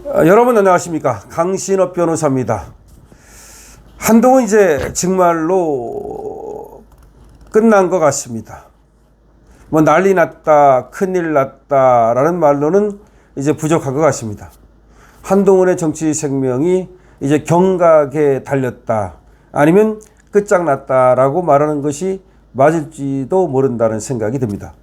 여러분 안녕하십니까? 강신업 변호사입니다. 한동훈 이제 정말로 끝난 것 같습니다. 뭐 난리 났다, 큰일 났다라는 말로는 이제 부족할 것 같습니다. 한동훈의 정치 생명이 이제 경각에 달렸다, 아니면 끝장났다라고 말하는 것이 맞을지도 모른다는 생각이 듭니다.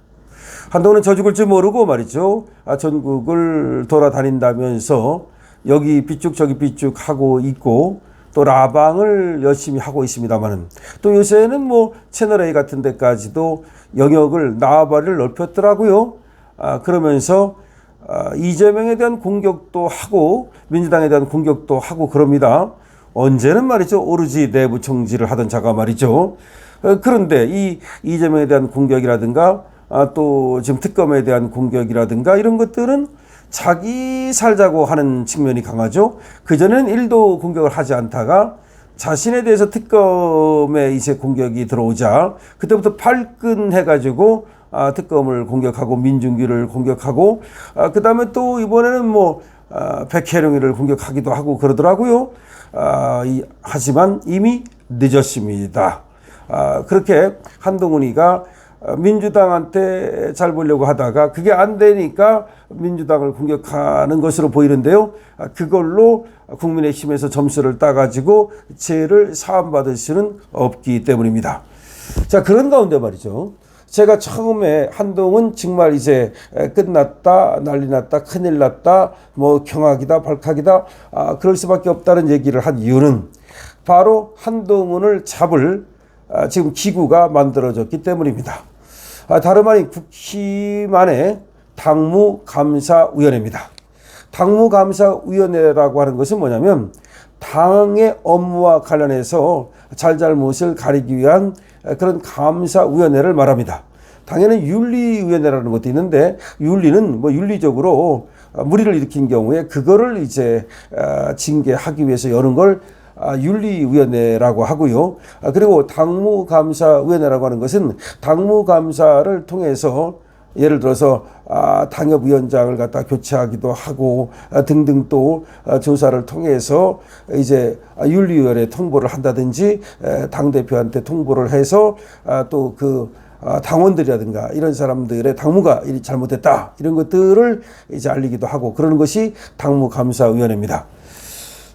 한동훈은 저 죽을 줄 모르고 말이죠. 전국을 돌아다닌다면서 여기 삐쭉 저기 삐쭉 하고 있고 또 라방을 열심히 하고 있습니다만은 또 요새는 뭐 채널A 같은 데까지도 영역을 나와바리를 넓혔더라고요. 그러면서 이재명에 대한 공격도 하고 민주당에 대한 공격도 하고 그럽니다. 언제는 말이죠. 오로지 내부 총질을 하던 자가 말이죠. 그런데 이 이재명에 대한 공격이라든가 또 지금 특검에 대한 공격이라든가 이런 것들은 자기 살자고 하는 측면이 강하죠. 그전에는 1도 공격을 하지 않다가 자신에 대해서 특검에 이제 공격이 들어오자 그때부터 발끈해가지고 특검을 공격하고 민중기를 공격하고 그 다음에 또 이번에는 뭐 백혜령이를 공격하기도 하고 그러더라고요. 하지만 이미 늦었습니다. 그렇게 한동훈이가 민주당한테 잘 보려고 하다가 그게 안 되니까 민주당을 공격하는 것으로 보이는데요. 그걸로 국민의힘에서 점수를 따가지고 죄를 사함받을 수는 없기 때문입니다. 자, 그런 가운데 말이죠. 제가 처음에 한동훈 정말 이제 끝났다, 난리 났다, 큰일 났다, 뭐 경악이다, 발칵이다, 그럴 수밖에 없다는 얘기를 한 이유는 바로 한동훈을 잡을 지금 기구가 만들어졌기 때문입니다. 다름 아닌 국힘안의 당무감사위원회입니다. 당무감사위원회라고 하는 것은 뭐냐면 당의 업무와 관련해서 잘잘못을 가리기 위한 그런 감사위원회를 말합니다. 당에는 윤리위원회라는 것도 있는데 윤리는 뭐 윤리적으로 무리를 일으킨 경우에 그거를 이제 징계하기 위해서 여는 걸 윤리위원회라고 하고요. 그리고 당무감사위원회라고 하는 것은 당무감사를 통해서 예를 들어서 당협위원장을 갖다 교체하기도 하고 등등 또 조사를 통해서 이제 윤리위원회에 통보를 한다든지 당대표한테 통보를 해서 또 그 당원들이라든가 이런 사람들의 당무가 잘못됐다 이런 것들을 이제 알리기도 하고 그러는 것이 당무감사위원회입니다.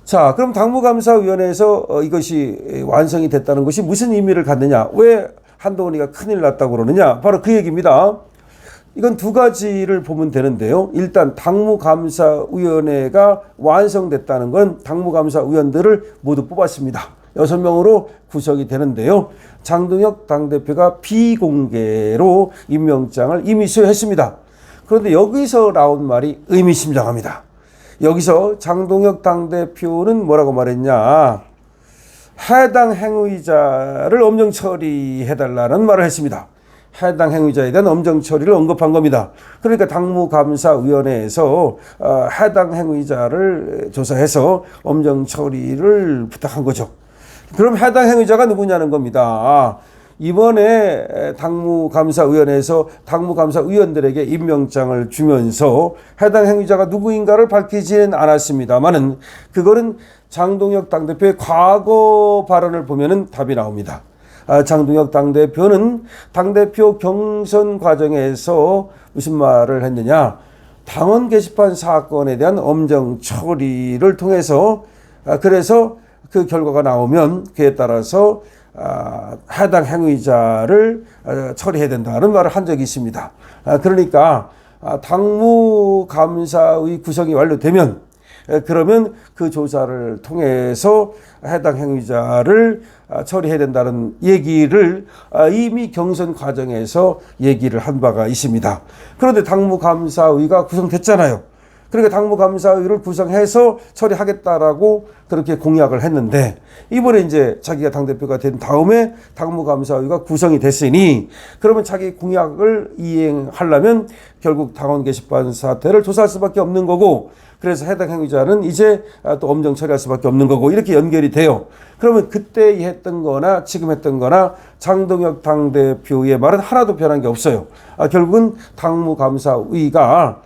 자, 그럼 당무감사위원회에서 이것이 완성이 됐다는 것이 무슨 의미를 갖느냐? 왜 한동훈이가 큰일 났다고 그러느냐? 바로 그 얘기입니다. 이건 두 가지를 보면 되는데요. 일단 당무감사위원회가 완성됐다는 건 당무감사위원들을 모두 뽑았습니다. 6명으로 구성이 되는데요. 장동혁 당대표가 비공개로 임명장을 이미 수여했습니다. 그런데 여기서 나온 말이 의미심장합니다. 여기서 장동혁 당대표는 뭐라고 말했냐? 해당 행위자를 엄정 처리해달라는 말을 했습니다. 해당 행위자에 대한 엄정 처리를 언급한 겁니다. 그러니까 당무감사위원회에서 해당 행위자를 조사해서 엄정 처리를 부탁한 거죠. 그럼 해당 행위자가 누구냐는 겁니다. 이번에 당무감사위원회에서 당무감사위원들에게 임명장을 주면서 해당 행위자가 누구인가를 밝히지는 않았습니다만은 그거는 장동혁 당대표의 과거 발언을 보면은 답이 나옵니다. 장동혁 당대표는 당대표 경선 과정에서 무슨 말을 했느냐? 당원 게시판 사건에 대한 엄정 처리를 통해서 그래서 그 결과가 나오면 그에 따라서 해당 행위자를 처리해야 된다는 말을 한 적이 있습니다. 그러니까 당무감사의 구성이 완료되면 그러면 그 조사를 통해서 해당 행위자를 처리해야 된다는 얘기를 이미 경선 과정에서 얘기를 한 바가 있습니다. 그런데 당무감사위가 구성됐잖아요. 그러니까 당무감사위를 구성해서 처리하겠다라고 그렇게 공약을 했는데 이번에 이제 자기가 당대표가 된 다음에 당무감사위가 구성이 됐으니 그러면 자기 공약을 이행하려면 결국 당원 게시판 사태를 조사할 수밖에 없는 거고 그래서 해당 행위자는 이제 또 엄정 처리할 수밖에 없는 거고 이렇게 연결이 돼요. 그러면 그때 했던 거나 지금 했던 거나 장동혁 당대표의 말은 하나도 변한 게 없어요. 결국은 당무감사위가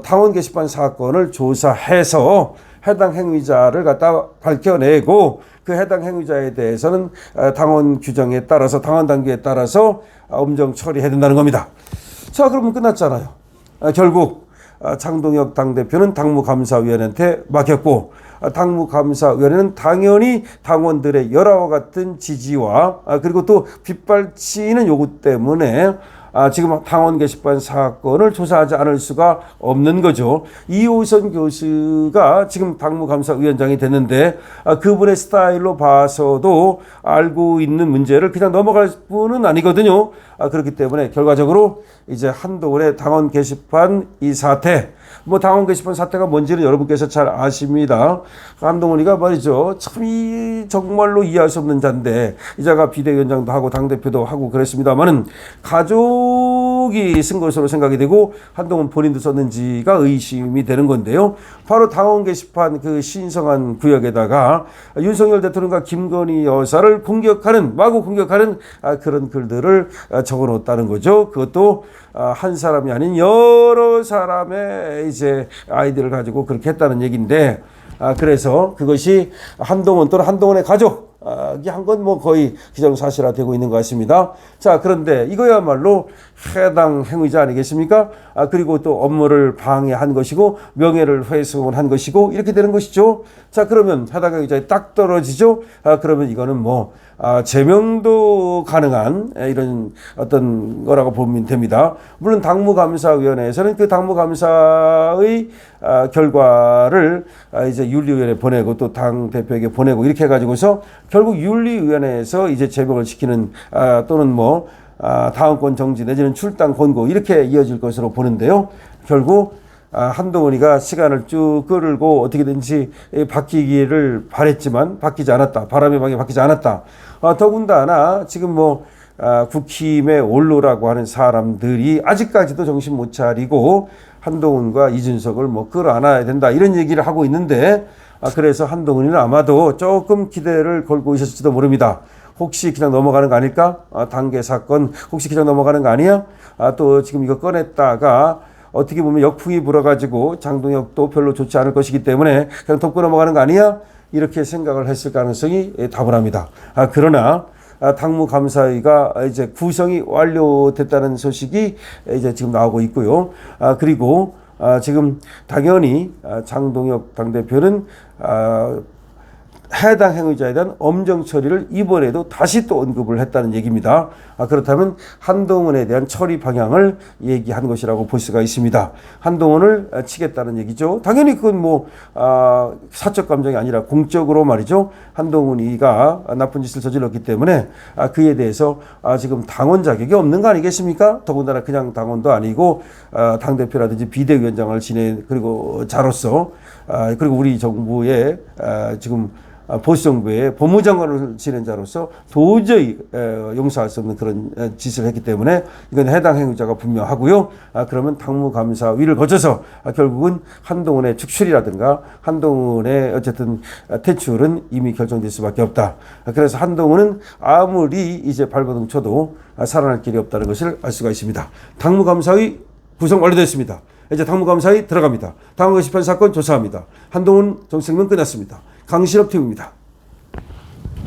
당원 게시판 사건을 조사해서 해당 행위자를 갖다 밝혀내고 그 해당 행위자에 대해서는 당원 규정에 따라서 당원 단계에 따라서 엄정 처리해야 된다는 겁니다. 자, 그러면 끝났잖아요. 결국 장동혁 당대표는 당무감사위원회한테 맡겼고 당무감사위원회는 당연히 당원들의 열화와 같은 지지와 그리고 또 빗발치는 요구 때문에 지금 당원 게시판 사건을 조사하지 않을 수가 없는 거죠. 이호선 교수가 지금 당무감사위원장이 됐는데 그분의 스타일로 봐서도 알고 있는 문제를 그냥 넘어갈 뿐은 아니거든요. 그렇기 때문에 결과적으로 이제 한동훈의 당원 게시판 이 사태, 뭐 당원 게시판 사태가 뭔지는 여러분께서 잘 아십니다. 한동훈이가 말이죠, 참 정말로 이해할 수 없는 자인데 이자가 비대위원장도 하고 당대표도 하고 그랬습니다만은 가족이 쓴 것으로 생각이 되고 한동훈 본인도 썼는지가 의심이 되는 건데요. 바로 당원 게시판 그 신성한 구역에다가 윤석열 대통령과 김건희 여사를 공격하는, 마구 공격하는 그런 글들을 적어놓았다는 거죠. 그것도 한 사람이 아닌 여러 사람의 이제 아이디를 가지고 그렇게 했다는 얘기인데, 그래서 그것이 한동훈 또는 한동훈의 가족이 한 건 뭐 거의 기정사실화되고 있는 것 같습니다. 자, 그런데 이거야말로 해당 행위자 아니겠습니까? 그리고 또 업무를 방해한 것이고 명예를 훼손한 것이고 이렇게 되는 것이죠. 자, 그러면 해당 행위자에 딱 떨어지죠. 그러면 이거는 뭐 제명도 가능한 이런 어떤 거라고 보면 됩니다. 물론 당무감사위원회에서는 그 당무감사의 결과를 이제 윤리위원회에 보내고 또 당대표에게 보내고 이렇게 해가지고서 결국 윤리위원회에서 이제 제명을 시키는 또는 뭐 당원권 정지 내지는 출당 권고 이렇게 이어질 것으로 보는데요. 결국 한동훈이가 시간을 쭉 끌고 어떻게든지 바뀌기를 바랬지만 바뀌지 않았다. 바람의 방에 바뀌지 않았다. 더군다나 지금 뭐 국힘에 올로라고 하는 사람들이 아직까지도 정신 못 차리고 한동훈과 이준석을 뭐 끌어안아야 된다 이런 얘기를 하고 있는데, 그래서 한동훈이는 아마도 조금 기대를 걸고 있었을지도 모릅니다. 혹시 그냥 넘어가는 거 아닐까? 단계 사건 혹시 그냥 넘어가는 거 아니야? 또 지금 이거 꺼냈다가 어떻게 보면 역풍이 불어가지고 장동혁도 별로 좋지 않을 것이기 때문에 그냥 덮고 넘어가는 거 아니야? 이렇게 생각을 했을 가능성이 다분합니다. 그러나 당무감사위가 이제 구성이 완료됐다는 소식이 이제 지금 나오고 있고요. 그리고 지금 당연히 장동혁 당대표는 해당 행위자에 대한 엄정 처리를 이번에도 다시 또 언급을 했다는 얘기입니다. 그렇다면 한동훈에 대한 처리 방향을 얘기한 것이라고 볼 수가 있습니다. 한동훈을 치겠다는 얘기죠. 당연히 그건 뭐 사적 감정이 아니라 공적으로 말이죠. 한동훈이가 나쁜 짓을 저질렀기 때문에 그에 대해서 지금 당원 자격이 없는 거 아니겠습니까? 더군다나 그냥 당원도 아니고 당대표라든지 비대위원장을 지낸 그리고 자로서 그리고 우리 정부의 지금 보수정부의 법무장관을 지낸 자로서 도저히 용서할 수 없는 그런 짓을 했기 때문에 이건 해당 행위자가 분명하고요. 그러면 당무감사위를 거쳐서 결국은 한동훈의 축출이라든가 한동훈의 어쨌든 퇴출은 이미 결정될 수밖에 없다. 그래서 한동훈은 아무리 이제 발버둥 쳐도 살아날 길이 없다는 것을 알 수가 있습니다. 당무감사위 구성 완료됐습니다. 이제 당무감사위 들어갑니다. 당원 게시판 사건 조사합니다. 한동훈 정책은 끝났습니다. 강신업 팀입니다.